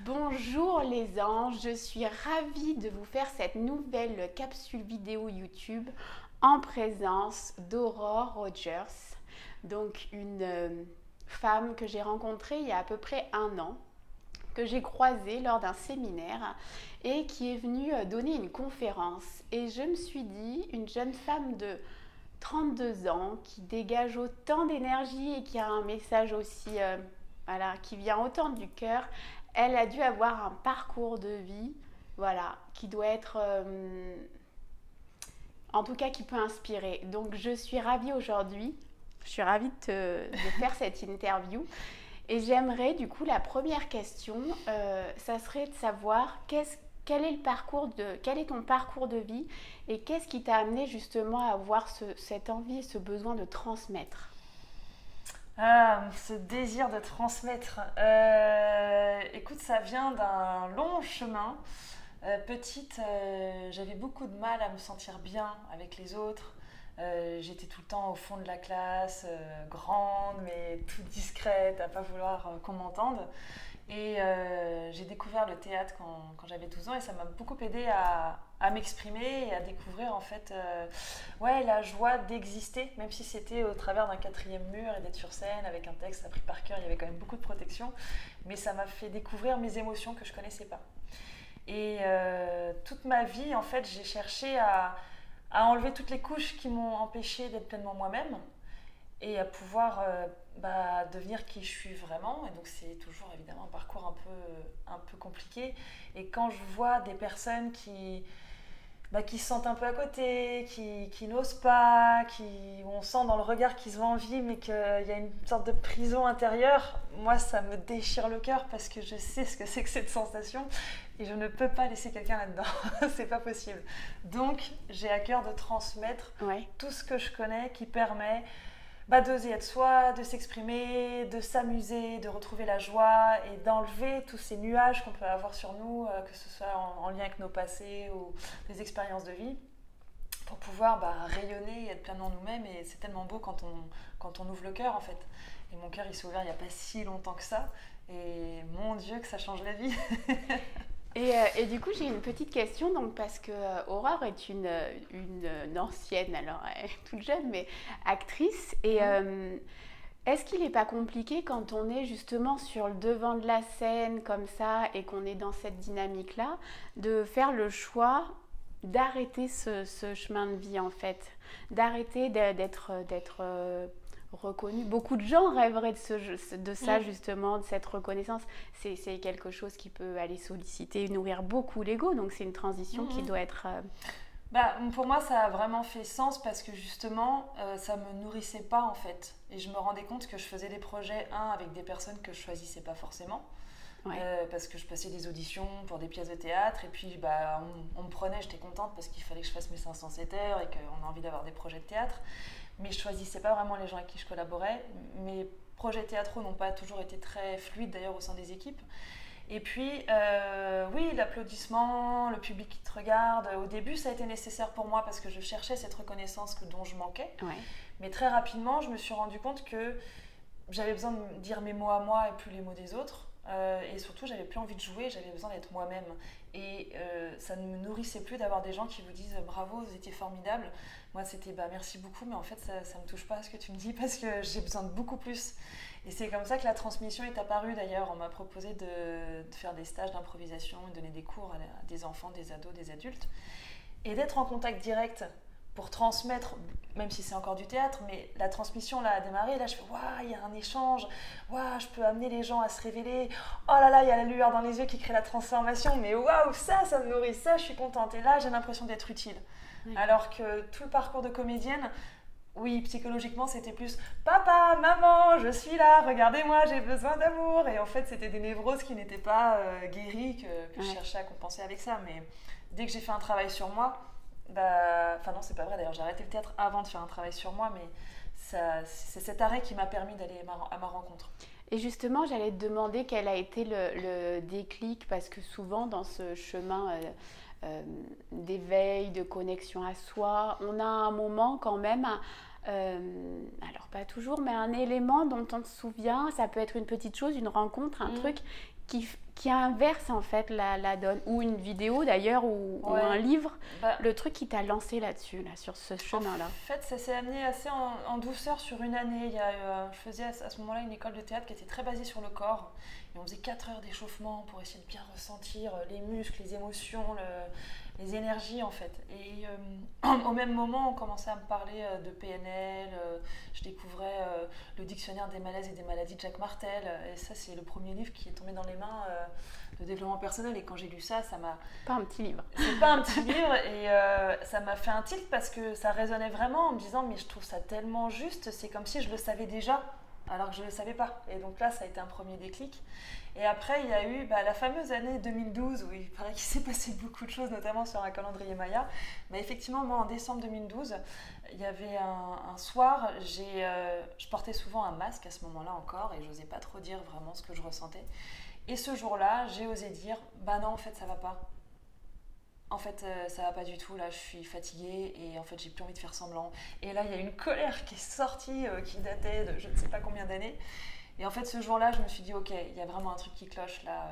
Bonjour les anges, je suis ravie de vous faire cette nouvelle capsule vidéo YouTube en présence d'Aurore Rogers, donc une femme que j'ai rencontrée il y a à peu près un an, que j'ai croisée lors d'un séminaire et qui est venue donner une conférence. Et je me suis dit, une jeune femme de 32 ans qui dégage autant d'énergie et qui a un message aussi qui vient autant du cœur, elle a dû avoir un parcours de vie qui doit être en tout cas qui peut inspirer. Donc je suis ravie aujourd'hui, je suis ravie de faire cette interview. Et j'aimerais du coup, la première question, ça serait de savoir quel est ton parcours de vie et qu'est-ce qui t'a amené justement à avoir cette envie et ce besoin de transmettre. Ah, ce désir de transmettre. Écoute, ça vient d'un long chemin. Petite, j'avais beaucoup de mal à me sentir bien avec les autres. J'étais tout le temps au fond de la classe, grande mais toute discrète, à pas vouloir qu'on m'entende. Et j'ai découvert le théâtre quand j'avais 12 ans et ça m'a beaucoup aidé à m'exprimer et à découvrir en fait la joie d'exister, même si c'était au travers d'un quatrième mur et d'être sur scène avec un texte appris par cœur, il y avait quand même beaucoup de protection, mais ça m'a fait découvrir mes émotions que je connaissais pas. Et toute ma vie, en fait, j'ai cherché à enlever toutes les couches qui m'ont empêché d'être pleinement moi-même et à pouvoir devenir qui je suis vraiment. Et donc c'est toujours évidemment un parcours un peu compliqué. Et quand je vois des personnes qui se sentent un peu à côté, qui n'osent pas, où on sent dans le regard qu'ils ont envie, mais qu'il y a une sorte de prison intérieure, moi ça me déchire le cœur parce que je sais ce que c'est que cette sensation et je ne peux pas laisser quelqu'un là-dedans, c'est pas possible. Donc j'ai à cœur de transmettre tout ce que je connais qui permet d'oser être soi, de s'exprimer, de s'amuser, de retrouver la joie et d'enlever tous ces nuages qu'on peut avoir sur nous, que ce soit en lien avec nos passés ou des expériences de vie, pour pouvoir rayonner et être pleinement nous-mêmes. Et c'est tellement beau quand on ouvre le cœur en fait. Et mon cœur il s'est ouvert il n'y a pas si longtemps que ça. Et mon Dieu que ça change la vie. Et du coup, j'ai une petite question, donc, parce que Aurore est une ancienne, alors elle est toute jeune, mais actrice. Et est-ce qu'il n'est pas compliqué quand on est justement sur le devant de la scène comme ça et qu'on est dans cette dynamique-là, de faire le choix d'arrêter ce chemin de vie en fait, d'arrêter d'être reconnu. Beaucoup de gens rêveraient de ça justement, de cette reconnaissance. C'est quelque chose qui peut aller solliciter, nourrir beaucoup l'ego, donc c'est une transition qui doit être... Pour moi, ça a vraiment fait sens parce que justement, ça me nourrissait pas en fait. Et je me rendais compte que je faisais des projets, avec des personnes que je choisissais pas forcément. Parce que je passais des auditions pour des pièces de théâtre et puis on me prenait, j'étais contente parce qu'il fallait que je fasse mes 507 heures et qu'on a envie d'avoir des projets de théâtre. Mais je choisissais pas vraiment les gens avec qui je collaborais. Mes projets théâtraux n'ont pas toujours été très fluides d'ailleurs au sein des équipes. Et puis, oui, l'applaudissement, le public qui te regarde, au début ça a été nécessaire pour moi parce que je cherchais cette reconnaissance dont je manquais. Mais très rapidement, je me suis rendu compte que j'avais besoin de dire mes mots à moi et plus les mots des autres. Et surtout, j'avais plus envie de jouer, j'avais besoin d'être moi-même. Et ça ne me nourrissait plus d'avoir des gens qui vous disent bravo, vous étiez formidable. Moi, c'était merci beaucoup, mais en fait, ça ne me touche pas ce que tu me dis parce que j'ai besoin de beaucoup plus. Et c'est comme ça que la transmission est apparue d'ailleurs. On m'a proposé de faire des stages d'improvisation, de donner des cours à des enfants, des ados, des adultes. Et d'être en contact direct pour transmettre, même si c'est encore du théâtre, mais la transmission là a démarré. Là, je fais waouh, il y a un échange, waouh, je peux amener les gens à se révéler. Oh là là, il y a la lueur dans les yeux qui crée la transformation. Mais waouh, ça me nourrit, ça, je suis contente. Et là, j'ai l'impression d'être utile. Alors que tout le parcours de comédienne, oui, psychologiquement, c'était plus papa, maman, je suis là, regardez-moi, j'ai besoin d'amour. Et en fait, c'était des névroses qui n'étaient pas guéries, que je cherchais à compenser avec ça. Mais dès que j'ai fait un travail sur moi, enfin non, c'est pas vrai d'ailleurs, j'ai arrêté le théâtre avant de faire un travail sur moi, mais c'est cet arrêt qui m'a permis d'aller à ma rencontre. Et justement, j'allais te demander quel a été le déclic, parce que souvent dans ce chemin d'éveil, de connexion à soi, on a un moment quand même, alors pas toujours, mais un élément dont on se souvient, ça peut être une petite chose, une rencontre, un truc qui inverse en fait la donne, ou une vidéo d'ailleurs, ou un livre, le truc qui t'a lancé là-dessus, là, sur ce chemin-là? En fait, ça s'est amené assez en douceur sur une année. Je faisais à ce moment-là une école de théâtre qui était très basée sur le corps. Et on faisait 4 heures d'échauffement pour essayer de bien ressentir les muscles, les émotions, les énergies en fait. Et au même moment, on commençait à me parler de PNL. Je découvrais le dictionnaire des malaises et des maladies de Jacques Martel. Et ça, c'est le premier livre qui est tombé dans les mains de développement personnel. Et quand j'ai lu ça, ça m'a... Pas un petit livre. C'est pas un petit livre. Et ça m'a fait un tilt parce que ça résonnait vraiment en me disant mais je trouve ça tellement juste. C'est comme si je le savais déjà, alors que je ne le savais pas. Et donc là, ça a été un premier déclic. Et après, il y a eu la fameuse année 2012 où il paraît qu'il s'est passé beaucoup de choses, notamment sur un calendrier Maya. Mais effectivement, moi, en décembre 2012, il y avait un soir, je portais souvent un masque à ce moment-là encore et je n'osais pas trop dire vraiment ce que je ressentais. Et ce jour-là, j'ai osé dire « Bah non, en fait, ça va pas. En fait, ça va pas du tout, là, je suis fatiguée et en fait, j'ai plus envie de faire semblant. » Et là, il y a une colère qui est sortie, qui datait de je ne sais pas combien d'années. Et en fait, ce jour-là, je me suis dit, ok, il y a vraiment un truc qui cloche là,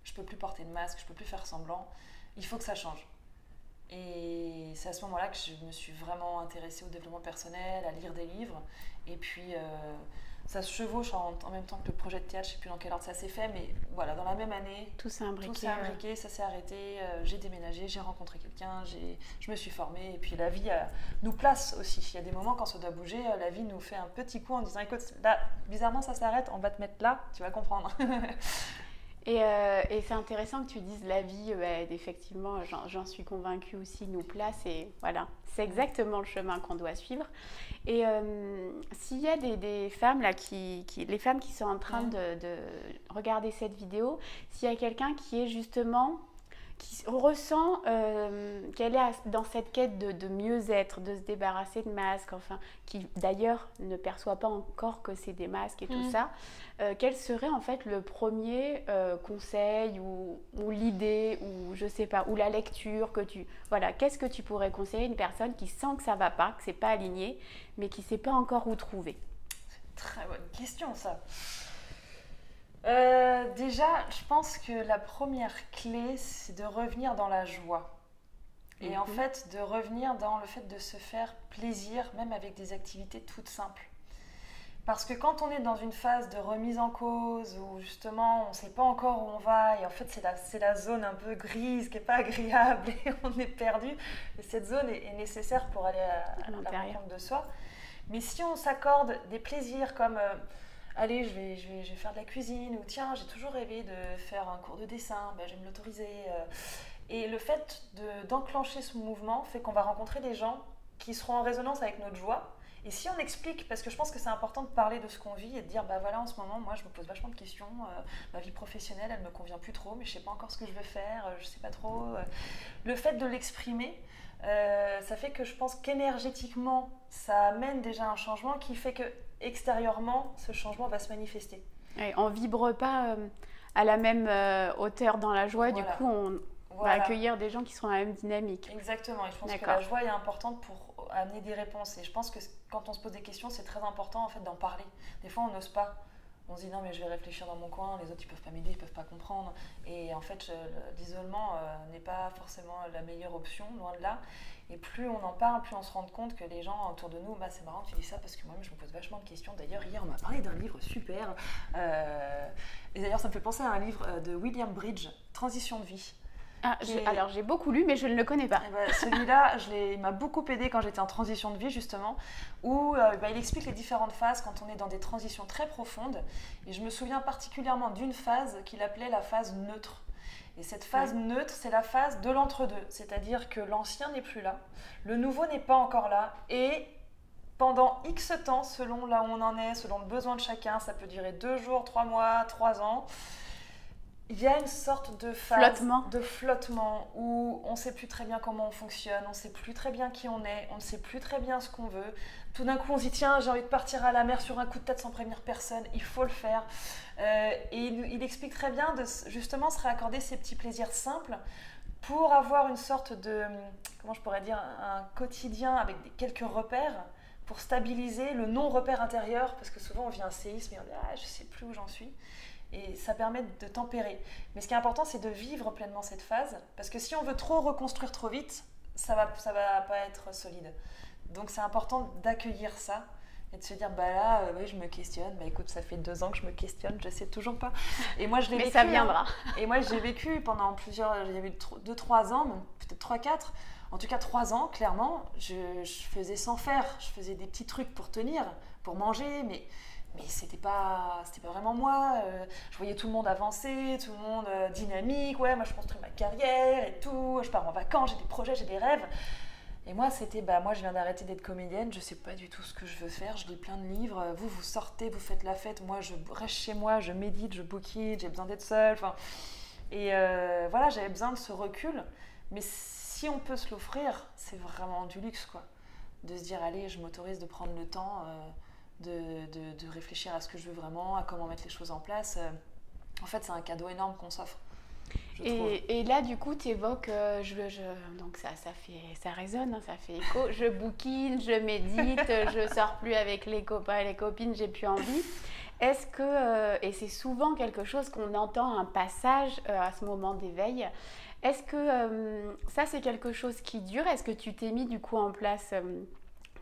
je peux plus porter de masque, je peux plus faire semblant, il faut que ça change. Et c'est à ce moment-là que je me suis vraiment intéressée au développement personnel, à lire des livres. Et puis, ça se chevauche en même temps que le projet de théâtre, je ne sais plus dans quel ordre ça s'est fait, mais voilà, dans la même année, tout s'est imbriqué, ça s'est arrêté, j'ai déménagé, j'ai rencontré quelqu'un, je me suis formée, et puis la vie nous place aussi. Il y a des moments quand ça doit bouger, la vie nous fait un petit coup en disant, écoute, là, bizarrement ça s'arrête, on va te mettre là, tu vas comprendre. Et c'est intéressant que tu dises la vie, effectivement, j'en suis convaincue aussi, nous place, et voilà, c'est exactement le chemin qu'on doit suivre. Et s'il y a des femmes là, les femmes qui sont en train de regarder cette vidéo, s'il y a quelqu'un qui est justement, qui ressent qu'elle est dans cette quête de mieux-être, de se débarrasser de masques, enfin, qui d'ailleurs ne perçoit pas encore que c'est des masques et tout ça, quel serait en fait le premier conseil ou l'idée ou je sais pas, ou la lecture voilà, qu'est-ce que tu pourrais conseiller à une personne qui sent que ça va pas, que c'est pas aligné, mais qui sait pas encore où trouver? C'est une très bonne question ça. Déjà, je pense que la première clé, c'est de revenir dans la joie. Et en fait, de revenir dans le fait de se faire plaisir, même avec des activités toutes simples. Parce que quand on est dans une phase de remise en cause, où justement on ne sait pas encore où on va, et en fait c'est la zone un peu grise qui n'est pas agréable, et on est perdu, et cette zone est nécessaire pour aller à la rencontre de soi. Mais si on s'accorde des plaisirs comme... allez, je vais faire de la cuisine, ou tiens, j'ai toujours rêvé de faire un cours de dessin, je vais me l'autoriser. Et le fait d'enclencher ce mouvement fait qu'on va rencontrer des gens qui seront en résonance avec notre joie. Et si on explique, parce que je pense que c'est important de parler de ce qu'on vit et de dire, voilà, en ce moment, moi, je me pose vachement de questions, ma vie professionnelle, elle me convient plus trop, mais je sais pas encore ce que je veux faire, je sais pas trop. Le fait de l'exprimer, ça fait que je pense qu'énergétiquement, ça amène déjà un changement qui fait que extérieurement, ce changement va se manifester. Et on vibre pas à la même hauteur dans la joie, du coup on va accueillir des gens qui sont dans la même dynamique. Exactement, et je pense que la joie est importante pour amener des réponses. Et je pense que quand on se pose des questions, c'est très important en fait d'en parler. Des fois, on n'ose pas. On se dit non mais je vais réfléchir dans mon coin, les autres ils peuvent pas m'aider, ils peuvent pas comprendre. Et en fait, l'isolement n'est pas forcément la meilleure option, loin de là. Et plus on en parle, plus on se rend compte que les gens autour de nous, c'est marrant que tu dis ça parce que moi je me pose vachement de questions. D'ailleurs, hier on m'a parlé d'un livre super. Et d'ailleurs, ça me fait penser à un livre de William Bridge, Transition de vie. Alors j'ai beaucoup lu mais je ne le connais pas. Celui-là, il m'a beaucoup aidé quand j'étais en transition de vie justement, où il explique les différentes phases quand on est dans des transitions très profondes. Et je me souviens particulièrement d'une phase qu'il appelait la phase neutre. Et cette phase neutre, c'est la phase de l'entre-deux, c'est-à-dire que l'ancien n'est plus là, le nouveau n'est pas encore là, et pendant X temps, selon là où on en est, selon le besoin de chacun, ça peut durer 2 jours, 3 mois, 3 ans, il y a une sorte de phase de flottement où on ne sait plus très bien comment on fonctionne, on ne sait plus très bien qui on est, on ne sait plus très bien ce qu'on veut. Tout d'un coup, on se dit tiens, j'ai envie de partir à la mer sur un coup de tête sans prévenir personne, il faut le faire. Et il explique très bien de justement se réaccorder ces petits plaisirs simples pour avoir une sorte de, comment je pourrais dire, un quotidien avec quelques repères pour stabiliser le non-repère intérieur, parce que souvent on vit un séisme et on dit je ne sais plus où j'en suis. Et ça permet de tempérer. Mais ce qui est important, c'est de vivre pleinement cette phase. Parce que si on veut trop reconstruire trop vite, ça va pas être solide. Donc c'est important d'accueillir ça et de se dire oui, je me questionne. Écoute, ça fait 2 ans que je me questionne, je sais toujours pas. Et moi je l'ai Mais vécu. ça viendra. Et moi j'ai vécu pendant il y avait 2-3 ans, peut-être 3-4. En tout cas 3 ans, clairement, je faisais sans faire. Je faisais des petits trucs pour tenir, pour manger, mais c'était pas vraiment moi. Je voyais tout le monde avancer, tout le monde dynamique. Ouais, moi je construis ma carrière et tout. Je pars en vacances, j'ai des projets, j'ai des rêves. Et moi, c'était, moi je viens d'arrêter d'être comédienne, je sais pas du tout ce que je veux faire, je lis plein de livres. Vous sortez, vous faites la fête, moi je reste chez moi, je médite, je bouquine, j'ai besoin d'être seule. Et voilà, j'avais besoin de ce recul. Mais si on peut se l'offrir, c'est vraiment du luxe, quoi. De se dire, allez, je m'autorise de prendre le temps de réfléchir à ce que je veux vraiment, à comment mettre les choses en place. En fait, c'est un cadeau énorme qu'on s'offre. Et là, du coup, tu évoques, donc ça résonne, hein, ça fait écho. Je bouquine, je médite, je sors plus avec les copains et les copines, j'ai plus envie. Est-ce que, et c'est souvent quelque chose qu'on entend, un passage à ce moment d'éveil, est-ce que ça, c'est quelque chose qui dure? Est-ce que tu t'es mis du coup en place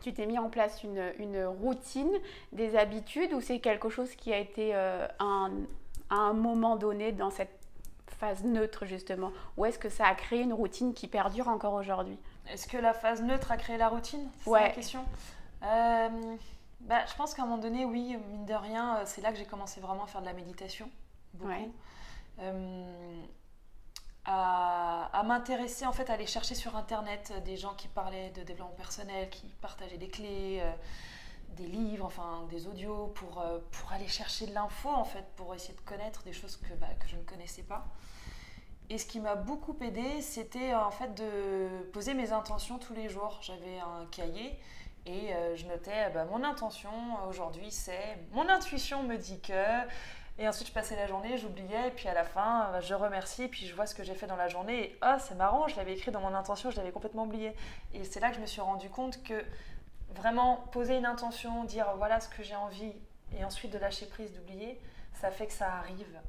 une routine, des habitudes, ou c'est quelque chose qui a été à un moment donné dans cette phase neutre justement, ou est-ce que ça a créé une routine qui perdure encore aujourd'hui? Est-ce que la phase neutre a créé la routine? C'est ça la question. Je pense qu'à un moment donné, oui, mine de rien, c'est là que j'ai commencé vraiment à faire de la méditation, beaucoup. À m'intéresser, en fait, à aller chercher sur internet des gens qui parlaient de développement personnel, qui partageaient des clés, des livres, enfin des audios pour aller chercher de l'info, en fait, pour essayer de connaître des choses que je ne connaissais pas. Et ce qui m'a beaucoup aidée, c'était en fait de poser mes intentions tous les jours. J'avais un cahier et je notais mon intention aujourd'hui, c'est mon intuition me dit que. Et ensuite je passais la journée, j'oubliais, et puis à la fin je remercie, puis je vois ce que j'ai fait dans la journée et c'est marrant, je l'avais écrit dans mon intention, je l'avais complètement oublié. Et c'est là que je me suis rendu compte que vraiment poser une intention, dire voilà ce que j'ai envie, et ensuite de lâcher prise, d'oublier, ça fait que ça arrive.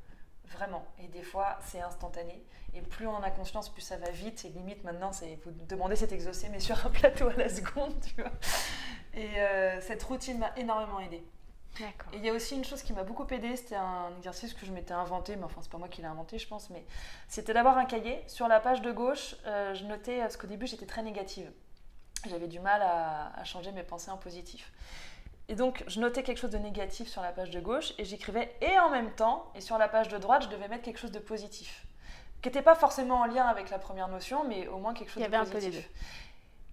Vraiment. Et des fois, c'est instantané. Et plus on en a conscience, plus ça va vite. Et limite, maintenant, vous demandez, c'est exaucé, mais sur un plateau à la seconde, tu vois. Et cette routine m'a énormément aidée. D'accord. Et il y a aussi une chose qui m'a beaucoup aidée, c'était un exercice que je m'étais inventé, mais enfin, c'est pas moi qui l'ai inventé, je pense, mais c'était d'avoir un cahier. Sur la page de gauche, je notais, parce qu'au début, j'étais très négative. J'avais du mal à changer mes pensées en positif. Et donc, je notais quelque chose de négatif sur la page de gauche et j'écrivais et en même temps, et sur la page de droite, je devais mettre quelque chose de positif. Qui n'était pas forcément en lien avec la première notion, mais au moins quelque chose de positif. Il y avait un peu les deux.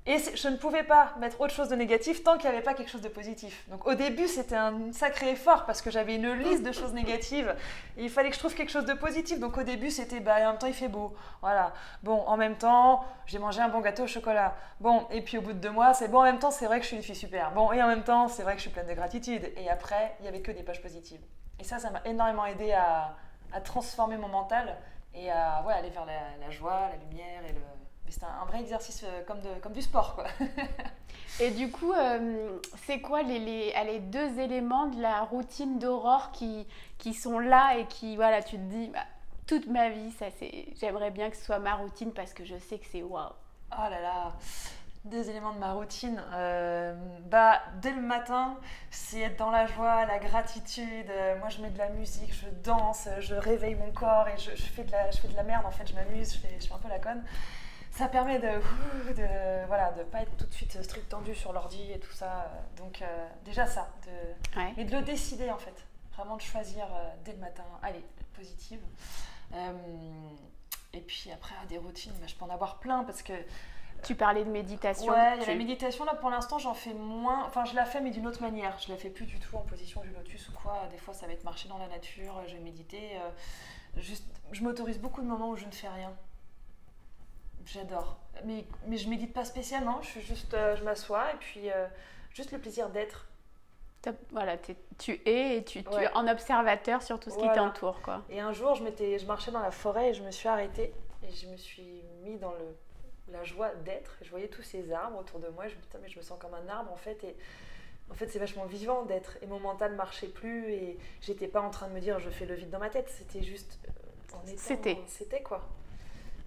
Et je ne pouvais pas mettre autre chose de négatif tant qu'il n'y avait pas quelque chose de positif. Donc au début, c'était un sacré effort parce que j'avais une liste de choses négatives et il fallait que je trouve quelque chose de positif. Donc au début, c'était en même temps, il fait beau. Voilà. Bon, en même temps, j'ai mangé un bon gâteau au chocolat. Bon, et puis au bout de 2 mois, c'est bon, en même temps, c'est vrai que je suis une fille super. Bon, et en même temps, c'est vrai que je suis pleine de gratitude. Et après, il n'y avait que des pages positives. Et ça m'a énormément aidé à transformer mon mental et à aller vers la joie, la lumière et le... C'est un vrai exercice comme du sport, quoi. Et du coup, c'est quoi les 2 éléments de la routine d'Aurore qui sont là et qui, voilà, tu te dis, toute ma vie, j'aimerais bien que ce soit ma routine parce que je sais que c'est waouh. Oh là là, 2 éléments de ma routine. Dès le matin, c'est être dans la joie, la gratitude. Moi, je mets de la musique, je danse, je réveille mon corps et je fais de la merde, en fait, je m'amuse, je fais un peu la conne. Ça permet de pas être tout de suite strict tendu sur l'ordi et tout ça. Donc déjà ça, et de le décider en fait. Vraiment de choisir dès le matin, allez, positive. Et puis après, des routines, je peux en avoir plein parce que... Tu parlais de méditation. Ouais, la méditation, là, pour l'instant, j'en fais moins. Enfin, je la fais, mais d'une autre manière. Je la fais plus du tout en position du lotus ou quoi. Des fois, ça va être marcher dans la nature, je vais méditer. Je m'autorise beaucoup de moments où je ne fais rien. J'adore. Mais je médite pas spécialement, je m'assois et puis juste le plaisir d'être. Voilà, tu es et tu es en observateur sur tout ce qui t'entoure, quoi. Et un jour, je marchais dans la forêt et je me suis arrêtée et je me suis mis dans la joie d'être. Je voyais tous ces arbres autour de moi et je me disais, mais je me sens comme un arbre en fait. Et En fait, c'est vachement vivant d'être. Et mon mental marchait plus et j'étais pas en train de me dire je fais le vide dans ma tête. C'était juste en étant. C'était quoi.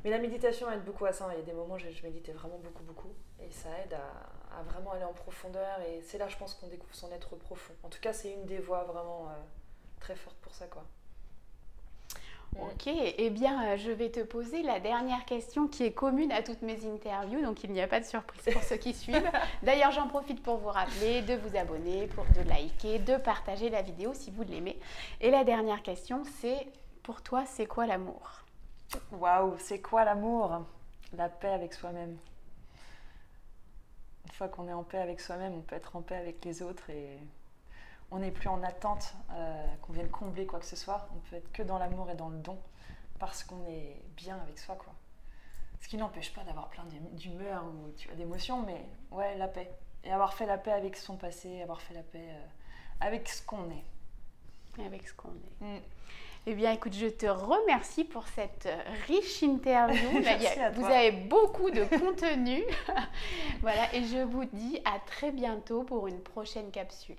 Mais la méditation aide beaucoup à ça. Il y a des moments où je méditais vraiment beaucoup. Et ça aide à vraiment aller en profondeur. Et c'est là, je pense, qu'on découvre son être profond. En tout cas, c'est une des voies vraiment très fortes pour ça, quoi. Ok, eh bien, je vais te poser la dernière question qui est commune à toutes mes interviews, donc il n'y a pas de surprise pour ceux qui suivent. D'ailleurs, j'en profite pour vous rappeler de vous abonner, de liker, de partager la vidéo si vous l'aimez. Et la dernière question, c'est pour toi, c'est quoi l'amour ? Waouh, c'est quoi l'amour ? La paix avec soi-même. Une fois qu'on est en paix avec soi-même, on peut être en paix avec les autres et on n'est plus en attente qu'on vienne combler quoi que ce soit. On peut être que dans l'amour et dans le don parce qu'on est bien avec soi, quoi. Ce qui n'empêche pas d'avoir plein d'humeur ou d'émotions, mais ouais, la paix. Et avoir fait la paix avec son passé, avoir fait la paix avec ce qu'on est. Avec ce qu'on est. Eh bien, écoute, je te remercie pour cette riche interview. Vous avez beaucoup de contenu. Voilà, et je vous dis à très bientôt pour une prochaine capsule.